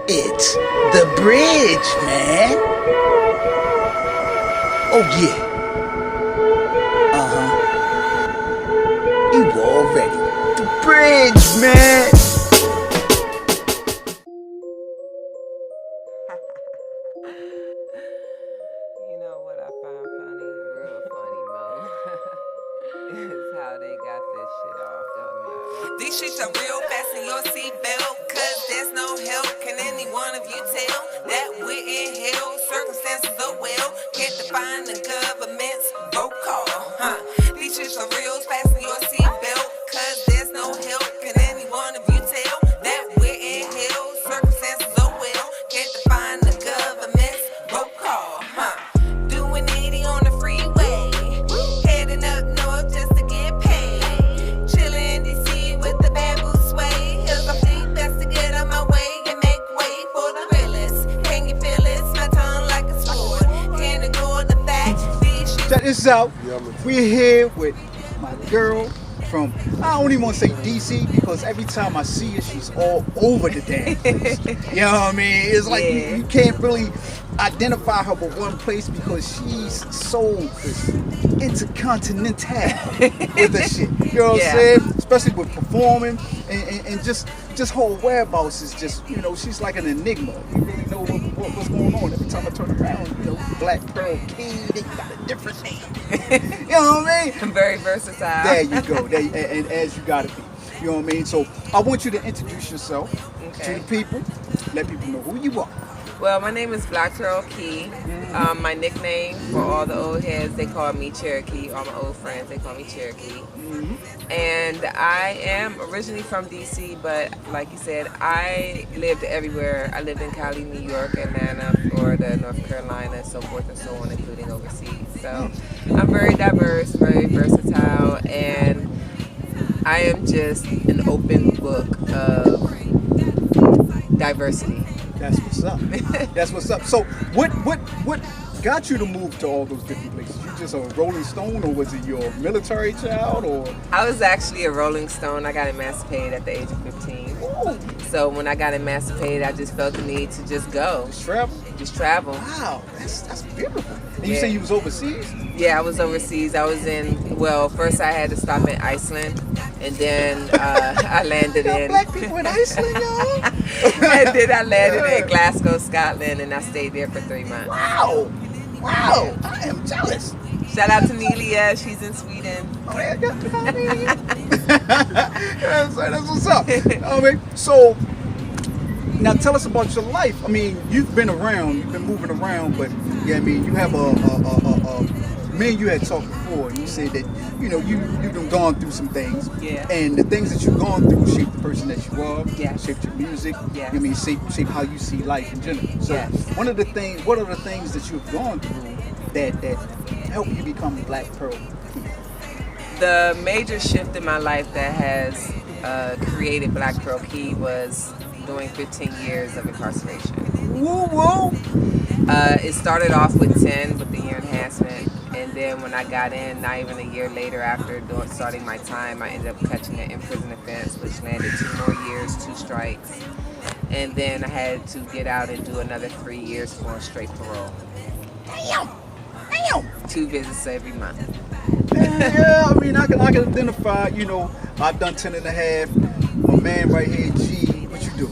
It's the bridge, man. Oh yeah. You already. The bridge, man. You know what I find funny, real funny, Mo, is how they got this shit off of me. These streets are real, fasten your seatbelt, cause there's no help. Can any one of you tell that we're in hell? Circumstances are well, can't define the government's roll call, These streets are real, fasten your seatbelt, cause there's no help. Can any one of you tell that we're in hell? Circumstances are well, can't define the government's roll call, Doing 80 on the freeway, heading up north just to get paid. Chillin' in DC with the bamboo sway. Here's a fleet best to get on my way and make way for the realest. Can you feel it? My tongue like a sword. Can't ignore the fact these Check this out. We're here with my girl from, I don't even want to say DC, because every time I see her, she's all over the damn place. You know what I mean? It's like you can't really identify her with one place because she's so intercontinental with the shit. You know what I'm saying? Especially with performing and just her whereabouts is just, you know, she's like an enigma. You really know what's going on. Every time I turn around, you know, Black Pearl King, they got a different name. You know what I mean? I'm very versatile. There you go. And as you gotta be. You know what I mean? So I want you to introduce yourself to the people. Let people know who you are. Well, my name is Black Cherokee. My nickname for all the old heads, they call me Cherokee. All my old friends, they call me Cherokee. And I am originally from DC, but like you said, I lived everywhere. I lived in Cali, New York, Atlanta, Florida, North Carolina, so forth and so on, including overseas. So I'm very diverse, very versatile, and I am just an open book of diversity. That's what's up. That's what's up. So what got you to move to all those different places? You just a Rolling Stone, or was it your military child, or? I was actually a Rolling Stone. I got emancipated at the age of 15. Ooh. So when I got emancipated, I just felt the need to just go. Just travel? Just travel. Wow, that's beautiful. And you say you was overseas? Yeah, I was overseas. I was in, well, first I had to stop in Iceland, and then I landed in... Black people in Iceland, y'all? And then I landed in Glasgow, Scotland, and I stayed there for 3 months. Wow, I am jealous. Shout out to Nelia, she's in Sweden. Oh, yeah, that's what's up. So, now tell us about your life. I mean, you've been around, you've been moving around, but yeah, I mean, you have me and you had talked before, and you said that, you know, you've done gone through some things. Yeah. And the things that you've gone through shaped the person that you are, Yeah. shaped your music, Yeah. I mean, shape how you see life in general. So what are the things that you've gone through that help you become Black Pearl? The major shift in my life that has created Black Pearl Key was doing 15 years of incarceration. Woo! It started off with 10 with the year enhancement, and then when I got in, not even a year later after starting my time, I ended up catching an in-prison offense, which landed 2 more years, 2 strikes, and then I had to get out and do another 3 years for a straight parole. Damn! 2 visits every month. Yeah, I mean, I can identify, you know, I've done 10 and a half. My man right here, G, what you do?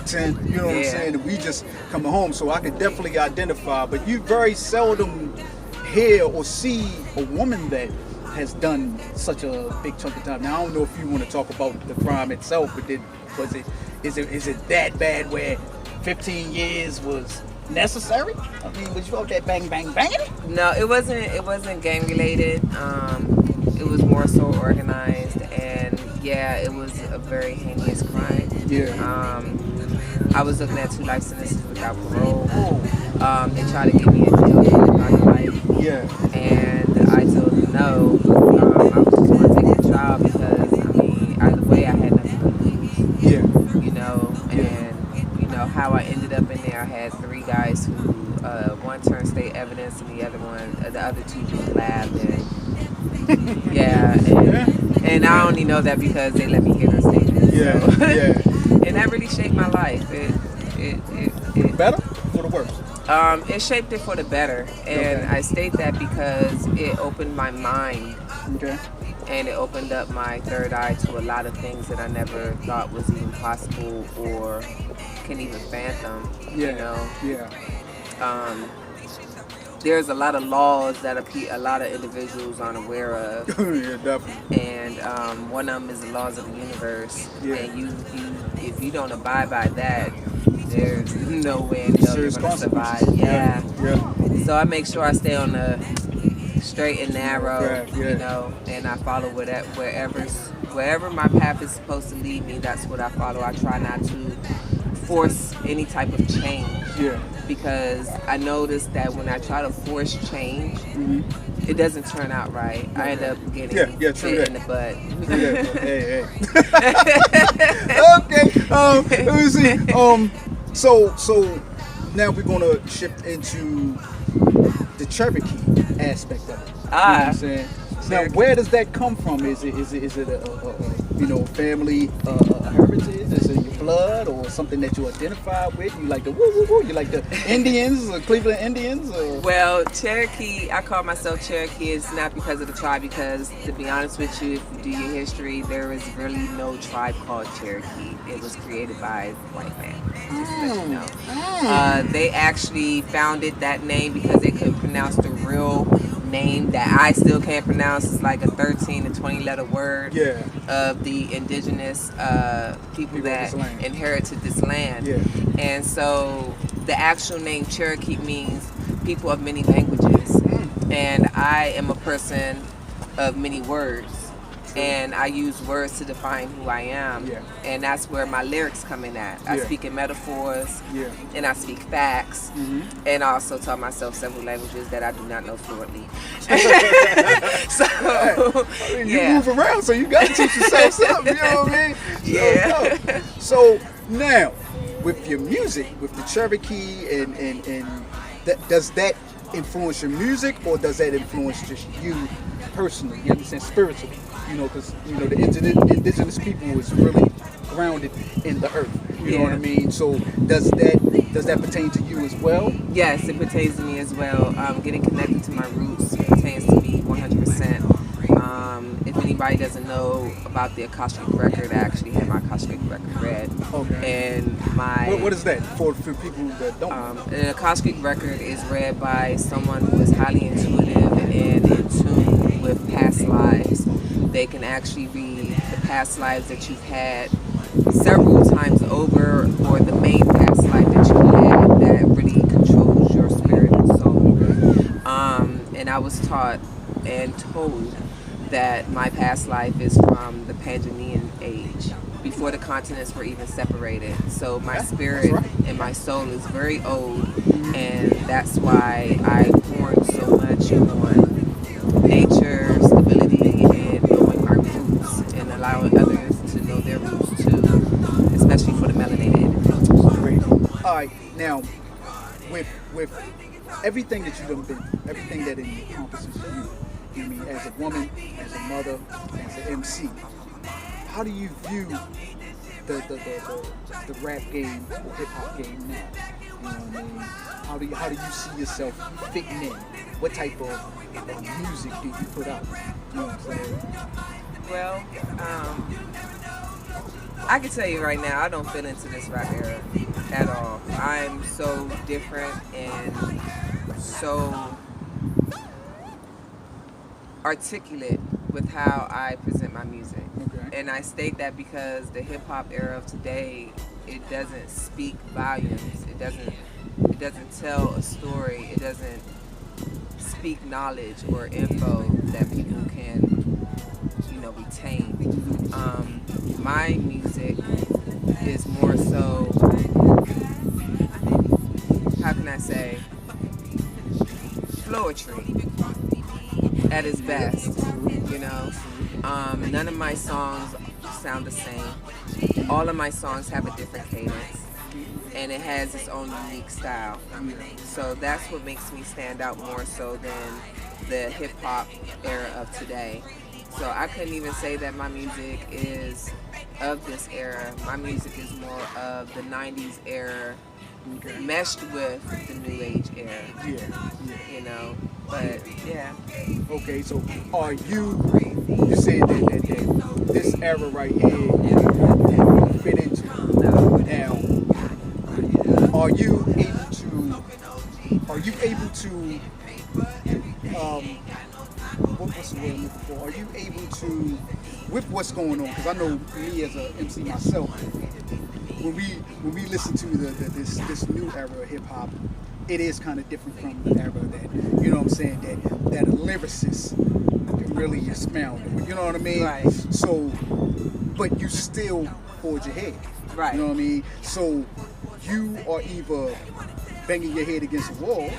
10, you know what I'm saying? And we just coming home, so I can definitely identify, but you very seldom hear or see a woman that has done such a big chunk of time. Now, I don't know if you want to talk about the crime itself, but is it that bad where 15 years was necessary? I mean, was you out there bang? No, it wasn't gang related. It was more so organized, and yeah, it was a very heinous crime. Yeah. I was looking at 2 life sentences without parole. They tried to give me a deal for life. Yeah. And I told them no. I was just going to take the trial because, I mean, either way I had nothing to lose. Yeah. You know, and you know how I ended up in there. I had 3 guys who, one turned state evidence and the other 2 just labbed. And and I only know that because they let me hear their statements. Yeah. So. And that really shaped my life. It For the better? For the worse? It shaped it for the better, and I state that because it opened my mind. Okay. And it opened up my third eye to a lot of things that I never thought was even possible or can even fathom. Yeah. You know? Yeah. There's a lot of laws that a lot of individuals aren't aware of. Yeah, definitely. And one of them is the laws of the universe. Yeah. And you if you don't abide by that, there's no way in hell you're going to survive. Yeah. So I make sure I stay on the straight and narrow, you know, and I follow wherever my path is supposed to lead me. That's what I follow. I try not to force any type of change, because I noticed that when I try to force change, it doesn't turn out right. I end up getting hit in the butt. Hey. Okay. Let me see. So now we're gonna shift into the Cherokee aspect of it. You know what I'm saying? Now, where does that come from? Is it a family heritage? Is it your blood or something that you identify with? You like the woo woo woo? You like the Indians, or Cleveland Indians? Or? Well, Cherokee, I call myself Cherokee. It's not because of the tribe, because to be honest with you, if you do your history, there is really no tribe called Cherokee. It was created by a white man. Just to let you know. They actually founded that name because they couldn't pronounce the real name that I still can't pronounce. It's like a 13 to 20 letter word of the indigenous people that inherited this land. And so the actual name Cherokee means people of many languages. And I am a person of many words. And I use words to define who I am. And that's where my lyrics come in at. I speak in metaphors, and I speak facts, and I also taught myself several languages that I do not know fluently. So, you move around, so you got to teach yourself something, you know what I mean? So now, with your music, with the Cherokee, and does that influence your music, or does that influence just you personally? You understand, spiritually? You know, because the indigenous people is really grounded in the earth. You know what I mean? So does that pertain to you as well? Yes, it pertains to me as well. Getting connected to my roots pertains to me 100%. If anybody doesn't know about the Akashic record, I actually had my Akashic record read. And my what is that for people that don't? An Akashic record is read by someone who is highly intuitive and in tune with past lives. They can actually read the past lives that you've had several times over, or the main past life that you had that really controls your spirit and soul. And I was taught and told that my past life is from the Pangenian age, before the continents were even separated. So my spirit and my soul is very old, and that's why I horn so much on nature, stability, and knowing my roots, and allowing others to know their roots too, especially for the melanated individuals. Great. All right, now with everything that you've done been, everything that encompasses you, I mean, as a woman, as a mother, as an MC, how do you view the rap game or hip hop game now? You know what I mean? How do you see yourself fitting in? What type of music do you put out? You know what I'm saying? Well, I can tell you right now, I don't fit into this rap era at all. I'm so different and so articulate with how I present my music. And I state that because the hip hop era of today, it doesn't speak volumes. It doesn't tell a story. It doesn't speak knowledge or info that people can, retain. My music is more so, how can I say, poetry at its best, None of my songs sound the same. All of my songs have a different cadence, and it has its own unique style. So that's what makes me stand out more so than the hip-hop era of today. So I couldn't even say that my music is of this era. My music is more of the 90s era meshed with the new age era. You know, but yeah. Okay, so are you said that this era right here fit into now? Are you able to what's the word I'm looking for? Are you able to, with what's going on? Because I know me as a MC myself, when we listen to this new era of hip hop, it is kind of different from the era that, you know what I'm saying, that a lyricist can really expound on. You know what I mean? Right. So, but you still forge ahead. Right. You know what I mean? So you are either banging your head against the wall,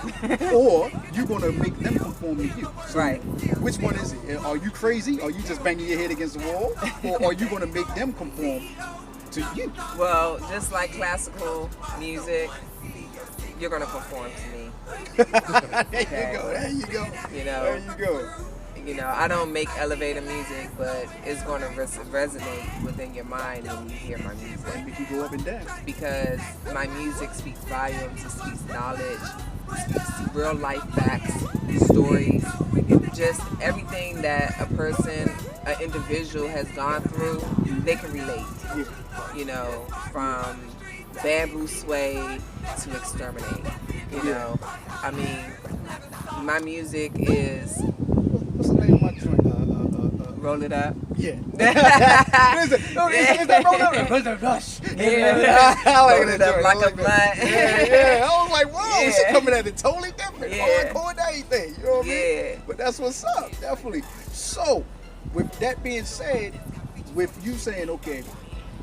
or you're gonna make them conform to you. So right. Which one is it? Are you crazy? Are you just banging your head against the wall, or are you gonna make them conform to you? Well, just like classical music, you're gonna conform to me. There you go. You know. There you go. You know, I don't make elevator music, but it's going to resonate within your mind when you hear my music. And make you go up and down. Because my music speaks volumes, it speaks knowledge, it speaks real life facts, stories, just everything that a person, an individual has gone through, they can relate. Yeah. You know, from bamboo sway to exterminate. You know, I mean, my music is... What's the name of my joint? Roll It Up. Yeah. Is that Roll It Up? Roll It Up. Yeah. I like Roll It Up like a blunt. Yeah. I was like, whoa, Yeah. she coming at it totally different. Yeah. Hardcore and everything. You know what I mean? Yeah. But that's what's up, definitely. So, with that being said, with you saying, okay,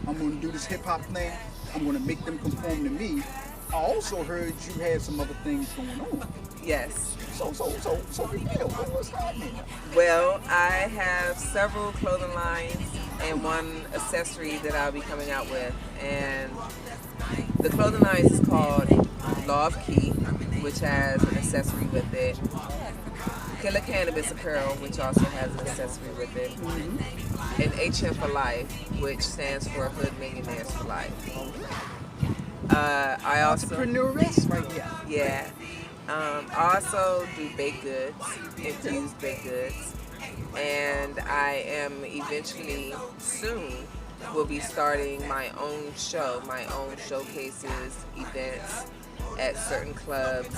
I'm going to do this hip hop thing, I'm going to make them conform to me, I also heard you had some other things going on. Yes. So reveal, what's happening? Well, I have several clothing lines and one accessory that I'll be coming out with. And the clothing line is called Love Key, which has an accessory with it. Killer Cannabis Apparel, which also has an accessory with it. Mm-hmm. And HM for Life, which stands for Hood Millionaires for Life. I also... Entrepreneurism right here. Yeah. I also do baked goods, infused baked goods, and I am eventually, soon, will be starting my own show, my own showcases, events at certain clubs,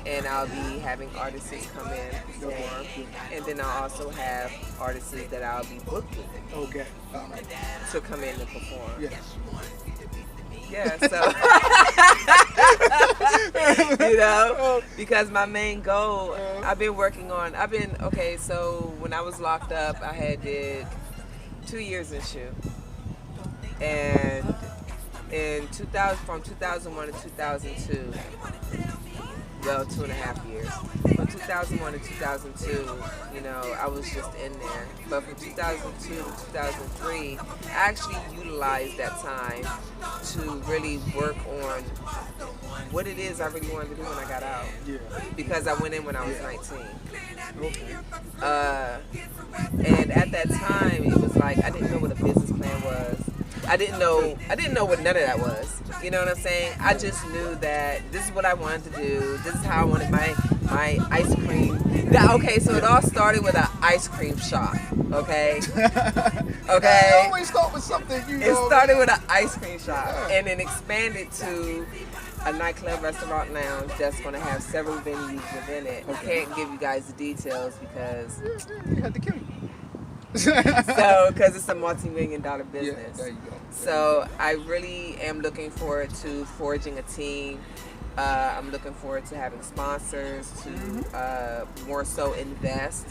and I'll be having artists come in and perform, and then I'll also have artists that I'll be booking to come in and perform. Yeah. Yeah, so, you know, because my main goal, so when I was locked up, I did 2 years in SHU. And from 2001 to 2002, well, 2.5 years. From 2001 to 2002, you know, I was just in there. But from 2002 to 2003, I actually utilized that time to really work on what it is I really wanted to do when I got out. Yeah. Because I went in when I was 19. Okay. And at that time, it was like I didn't know what a business plan was. I didn't know what none of that was. You know what I'm saying? I just knew that this is what I wanted to do. This is how I wanted my ice cream. Okay, so it all started with an ice cream shop. Okay. Okay. I always start with something. It started with an ice cream shop, and then expanded to a nightclub, restaurant, lounge that's going to have several venues within it. I can't give you guys the details because you had to kill you. because it's a multi-million-dollar business. Yeah, there you go. So I really am looking forward to forging a team. I'm looking forward to having sponsors to more so invest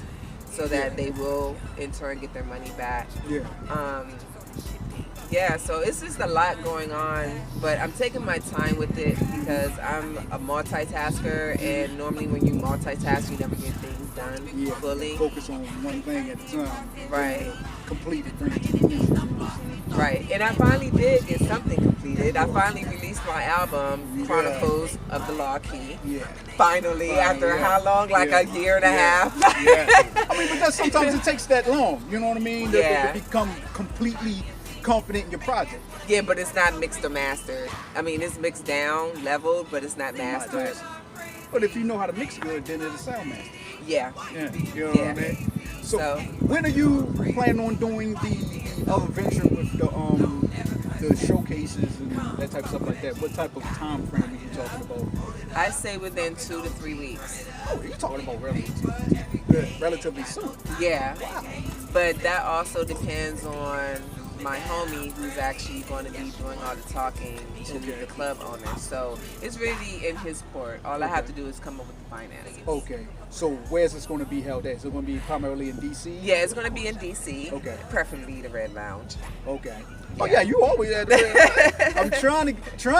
so that they will in turn get their money back. Yeah, so it's just a lot going on, but I'm taking my time with it because I'm a multitasker, and normally when you multitask, you never get things done fully. Focus on one thing at a time. Right. Complete it. Right, and I finally did get something completed. I finally released my album, Chronicles of the Law Key. Yeah. Finally, after how long? Like a year and a half. I mean, because sometimes it takes that long. You know what I mean? To become completely confident in your project. Yeah, but it's not mixed or mastered. I mean, it's mixed down, leveled, but it's not mastered. But if you know how to mix good, then it'll sound mastered. Yeah. Yeah, you know Yeah. what I mean? So, So- when are you planning on doing the other venture with the showcases and that type of stuff like that? What type of time frame are you talking about? I say within 2 to 3 weeks. Oh, you're talking about relatively soon. Yeah. But that also depends on my homie who's actually going to be doing all the talking to the club owner. So it's really in his court. All I have to do is come up with the finances. Okay. So where's this going to be held at? Is it going to be primarily in DC? Yeah, it's going to be in DC. Okay. Preferably the Red Lounge. Okay. Oh yeah, you always at the I'm trying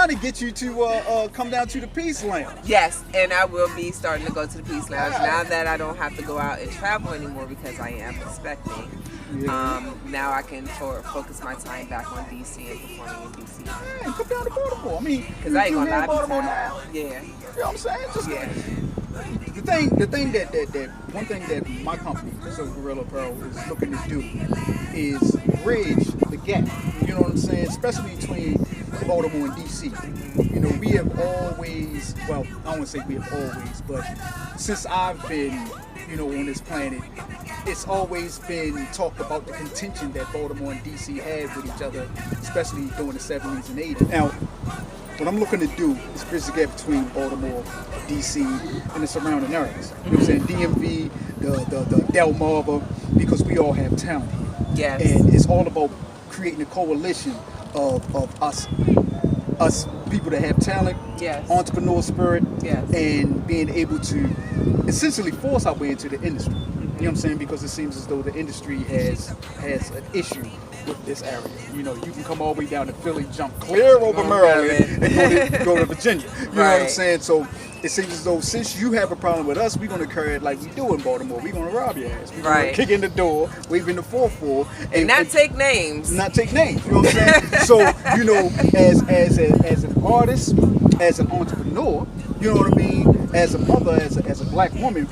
to get you to come down to the Peace Lounge. Yes, and I will be starting to go to the Peace Lounge now that I don't have to go out and travel anymore because I am expecting. Yeah. Now I can focus my time back on DC and performing in DC. Man, come down to Baltimore. I mean, Because I ain't gonna lie, Baltimore now. yeah. You know what I'm saying? Just Yeah. the thing that one thing that my company, so Gorilla Pro, is looking to do is bridge the gap. You know what I'm saying? Especially between Baltimore and DC. You know, we have always, well, I don't want to say we have always, but since I've been, you know, on this planet, it's always been talked about the contention that Baltimore and DC had with each other, especially during the 70s and 80s. Now, what I'm looking to do is bridge the gap between Baltimore, DC, and the surrounding areas. You know what I'm saying? DMV, the Delmarva, because we all have talent here. Yes. And it's all about creating a coalition of us people that have talent, Yes. entrepreneur spirit, Yes. and being able to essentially force our way into the industry. You know what I'm saying? Because it seems as though the industry has an issue with this area. You know, you can come all the way down to Philly, jump clear over Maryland, and go to Virginia. You know what I'm Right. saying? So it seems as though since you have a problem with us, we're going to carry it like we do in Baltimore. We're going to rob your ass. We're going Right. to kick in the door, wave in the 4-4, And not take names. not take names. You know what I'm saying? So, you know, as an artist, as an entrepreneur, you know what I mean? As a mother, as a black woman,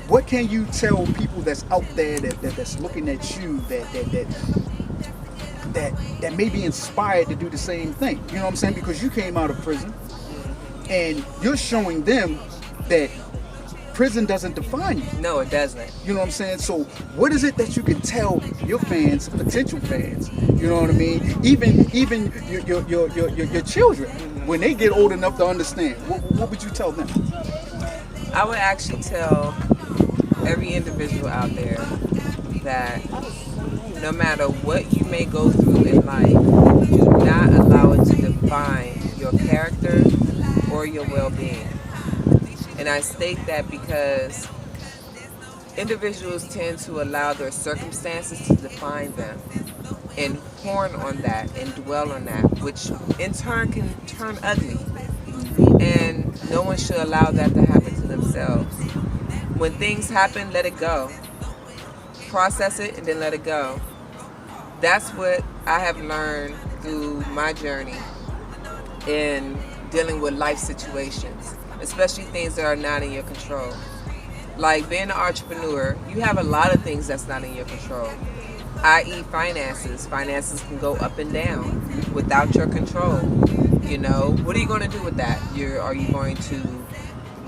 what can you tell people that's out there that's looking at you that may be inspired to do the same thing? You know what I'm saying? Because you came out of prison and you're showing them that prison doesn't define you. No, it doesn't. You know what I'm saying? So what is it that you can tell your fans, potential fans? You know what I mean? Even your children, when they get old enough to understand, what would you tell them? I would actually tell every individual out there that no matter what you may go through in life, do not allow it to define your character or your well-being. And I state that because individuals tend to allow their circumstances to define them and horn on that and dwell on that, which in turn can turn ugly. And no one should allow that to happen to themselves. When things happen, let it go. Process it and then let it go. That's what I have learned through my journey in dealing with life situations, especially things that are not in your control. Like being an entrepreneur, you have a lot of things that's not in your control, i.e. finances. Finances can go up and down without your control. You know, what are you going to do with that? Are you going to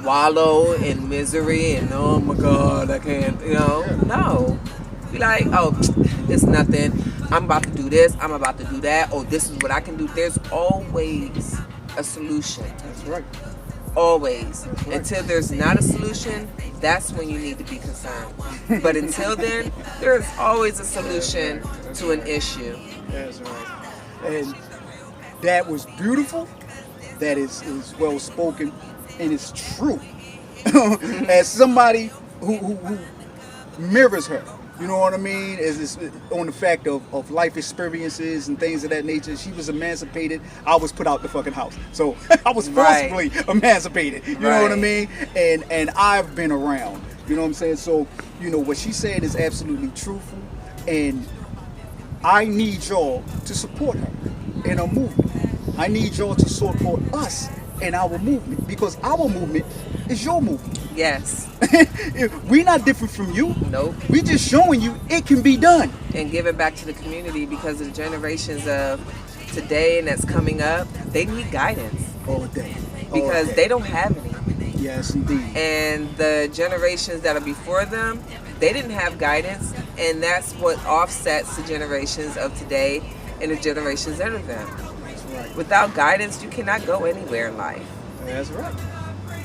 wallow in misery and oh my God, I can't, you know? No. Be like, oh, it's nothing. I'm about to do this. I'm about to do that. Oh, this is what I can do. There's always a solution. That's right. Always. That's right. Until there's not a solution, that's when you need to be concerned. But until then, there's always a solution to an issue. That's right. And that was beautiful. That is well spoken, and it's true. As somebody who mirrors her, you know what I mean? Is on the fact of life experiences and things of that nature. She was emancipated. I was put out the fucking house. So I was forcibly emancipated. You know what I mean? And I've been around. You know what I'm saying? So, you know, what she said is absolutely truthful. And I need y'all to support her in her movement. I need y'all to support us in our movement, because our movement It's your movie. Yes. We're not different from you. Nope. We just showing you it can be done. And give it back to the community, because the generations of today and that's coming up, they need guidance. All day. Because they don't have any. Yes, indeed. And the generations that are before them, they didn't have guidance, and that's what offsets the generations of today and the generations under them. That's right. Without guidance, you cannot go anywhere in life. That's right.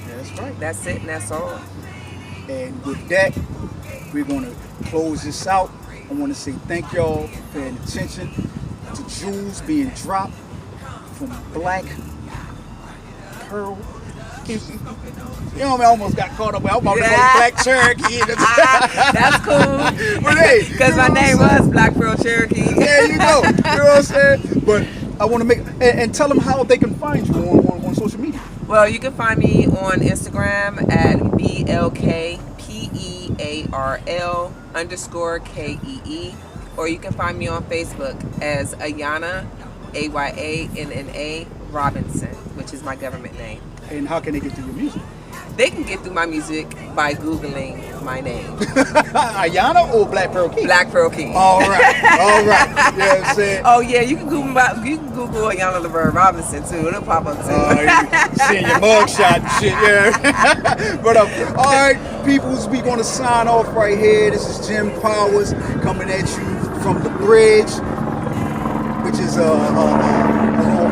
That's right. That's it, and that's all. And with that, we're going to close this out. I want to say thank y'all for paying attention to jewels being dropped from Black Pearl. You know, I almost got caught up. I was about to go Black Cherokee. That's cool. But hey, because my name was Black Pearl Cherokee. There you go. You know what I'm saying? But I want to make and tell them how they can find you on social media. Well, you can find me on Instagram at BLKPEARL_KEE, or you can find me on Facebook as Ayana, AYANNA Robinson, which is my government name. And how can they get to your music? They can get through my music by Googling my name. Ayana or Black Pearl King? Black Pearl King. All right. All right. You know what I'm saying? Oh, yeah, you can Google Ayana Laverne Robinson, too. It'll pop up, too. Seeing your mugshot and shit, yeah. But, all right, peoples, we going to sign off right here. This is Jim Powers coming at you from the bridge, which is a little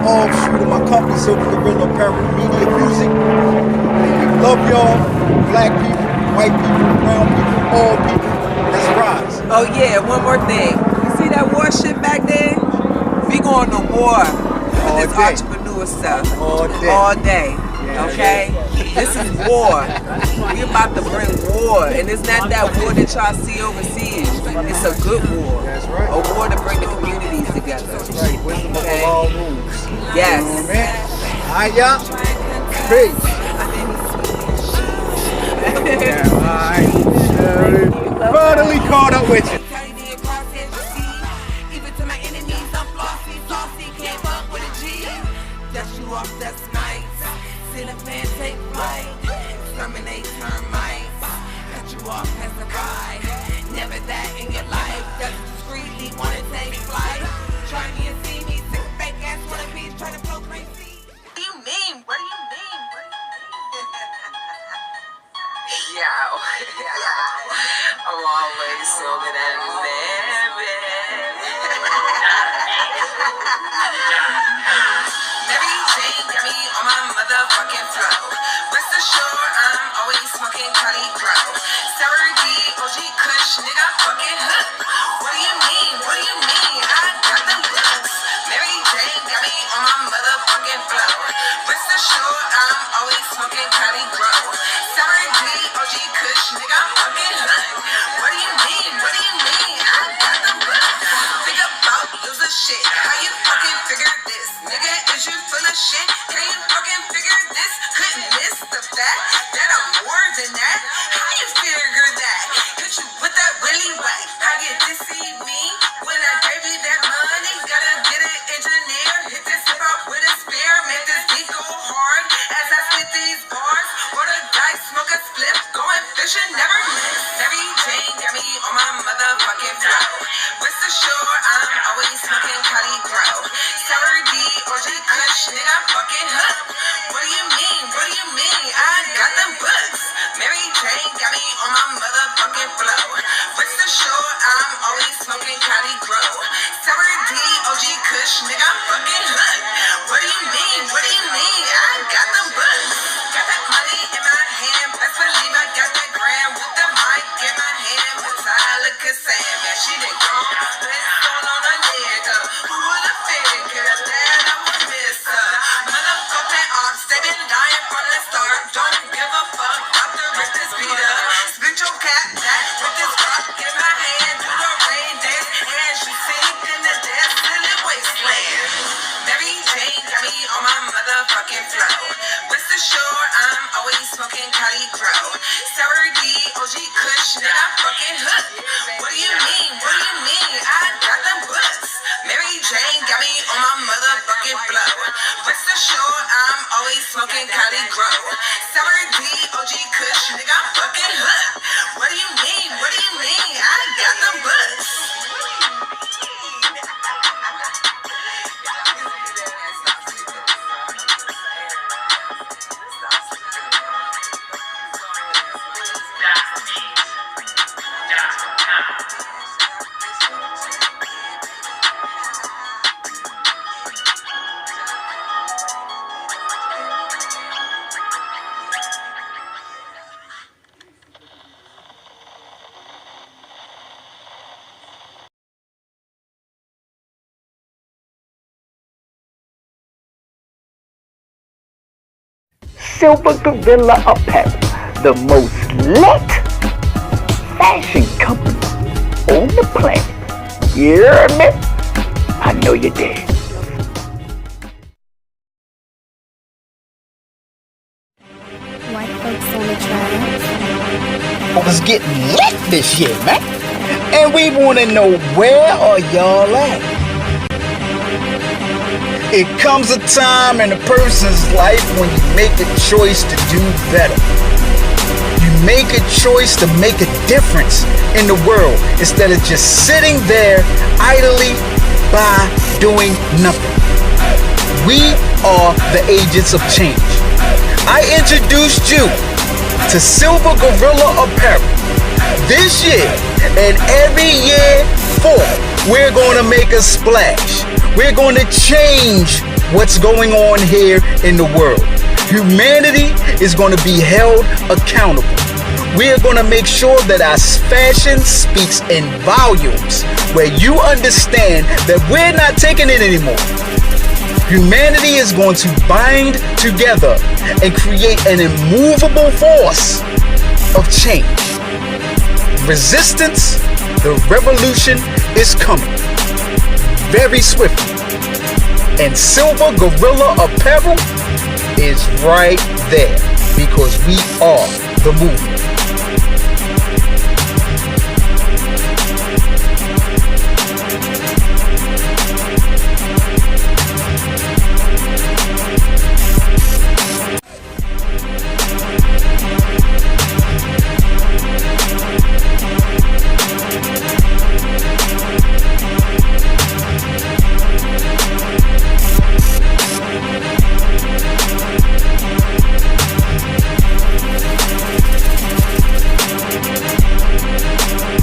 offshoot of my company, Silver Gorilla Apparel Media Music. We love y'all, black people, white people, brown people, all people. Let's rise. Oh yeah, one more thing. You see that war shit back there? We going to war with this entrepreneur stuff. All day. All day. Yeah, okay? This is war. We about to bring war. And it's not that war that y'all see overseas. It's a good war. That's right. A war to bring the communities together. That's right. Wisdom of all rules. Yes. You know what I mean? All right, y'all. Peace. Yeah, all right. Finally caught up with you. Even to my enemies, I'm flossy, came up with a G. Dust you off, that's nice. Send a fan, take flight. Exterminate termites. Cut you off, as a ride. Never that in your life. Just discreetly wanna take flight. Try me and see me, six fake ass wannabes try to blow crazy. What do you mean? What do you mean? Yeah. I'm always so good at Mary Jane got me on my motherfucking flow. Rest assured, I'm always smoking Cali Grow. Sarah D, OG Kush, nigga, fucking hook. What do you mean? What do you mean? I got them looks. Mary Jane got me on my motherfucking flow. Rest assured, I'm always smoking Cali Grow. Sarah D, OG Kush, nigga, fucking hook. What do you mean? What do you mean? I got them looks. Think about loser shit. How you fucking figure this? Nigga, is you full of shit? Can you fucking figure this? Couldn't miss the fact that I'm more than that. How you figure that? Hit you with that willy whack. How you deceive me when I gave you that money? Gotta get an engineer. Hit this hip hop with a spear. Make this beat go hard as I spit these bars. Roll the dice, smoke a split. Going fishing, never miss. Mary Jane got me on my motherfucking flow. Rest assured, I'm always smoking Cali Grow. Sarah D, OG Kush, nigga, fucking hook. What do you mean? What do you mean? I got them books. Mary Jane got me on my motherfucking flow. Rest assured, I'm always smoking Cali Grow. Sarah D, OG Kush, nigga, fucking hook. What do you mean? What do you mean? I got them books. Got that money in my hand. Best believe I got that gram with the mic in my hand. Metallica saying, man, she done gone. Let's on a nigga. Who would've figured that I would miss her? Motherfucking ops, they been dying from the start. Don't give a fuck. About to rip this beat up. Spit your cap back with this rock in my hand. Do the rain dance and she sink in the death silly wasteland. Mary Jane got me on my motherfucking flow. Rest assured, I'm always smoking Cali Grow. Sarah D, OG Kush, nigga, fucking hook. What do you mean? What do you mean? I got them books. Mary Jane got me on my motherfucking flow. Rest assured, I'm always smoking Cali Grow. Sarah D, OG Silver Gorilla Apparel, the most lit fashion company on the planet. You hear me? I know you did. White folks on the track. I was getting lit this year, man. And we want to know, where are y'all at? It comes a time in a person's life when you make a choice to do better. You make a choice to make a difference in the world instead of just sitting there idly by doing nothing. We are the agents of change. I introduced you to Silver Gorilla Apparel. This year and every year forth, we're going to make a splash. We're going to change what's going on here in the world. Humanity is going to be held accountable. We're going to make sure that our fashion speaks in volumes, where you understand that we're not taking it anymore. Humanity is going to bind together and create an immovable force of change. Resistance, the revolution is coming very swiftly. And Silver Gorilla Apparel is right there because we are the movement.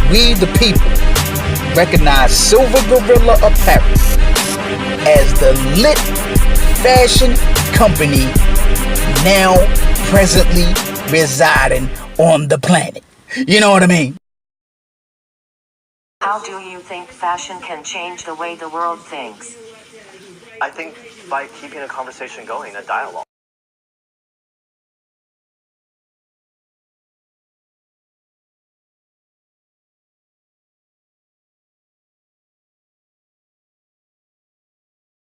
We the people recognize Silver Gorilla Apparel as the lit fashion company now presently residing on the planet. You know what I mean? How do you think fashion can change the way the world thinks? I think by keeping a conversation going, a dialogue.